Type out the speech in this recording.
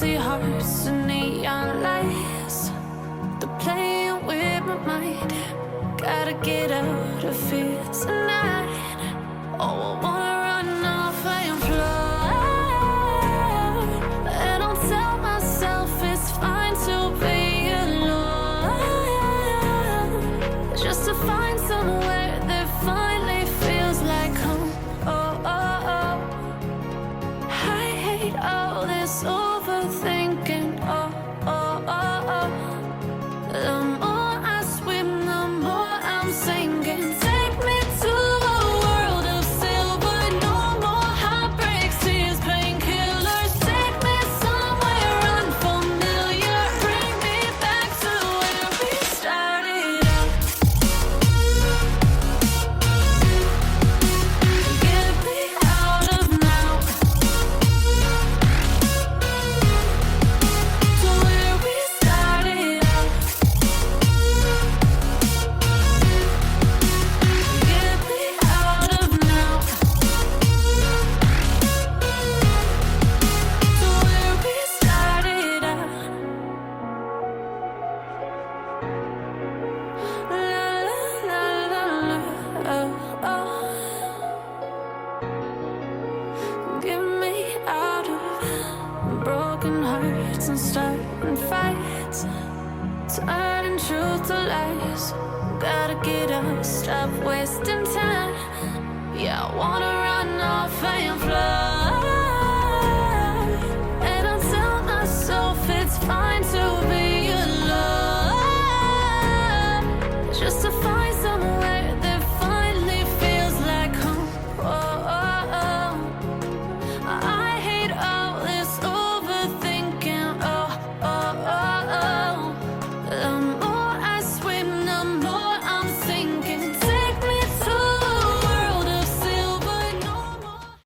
empty hearts and neon lights. They're playing with my mind. Gotta get out of here tonight. Oh, I wanna run off and fly. And I'll tell myself it's fine to be alone, just to find somewhere that finally feels like home. Oh, oh, oh. I hate all this overthinking. Oh, oh, oh, oh. The more I swim, the more I'm sinking. Take me to a world of silver. No more heartbreaks, tears, painkillers. Take me somewhere unfamiliar. Bring me back to where we started out. Get me out of now. To where we started out. Get me out of now. To where we started out. La la la la, oh, oh. Get me out of broken hearts and starting fights, turning truth to lies. Gotta get up, stop wasting time. Yeah, I wanna run off and fly. And I'll tell myself it's fine.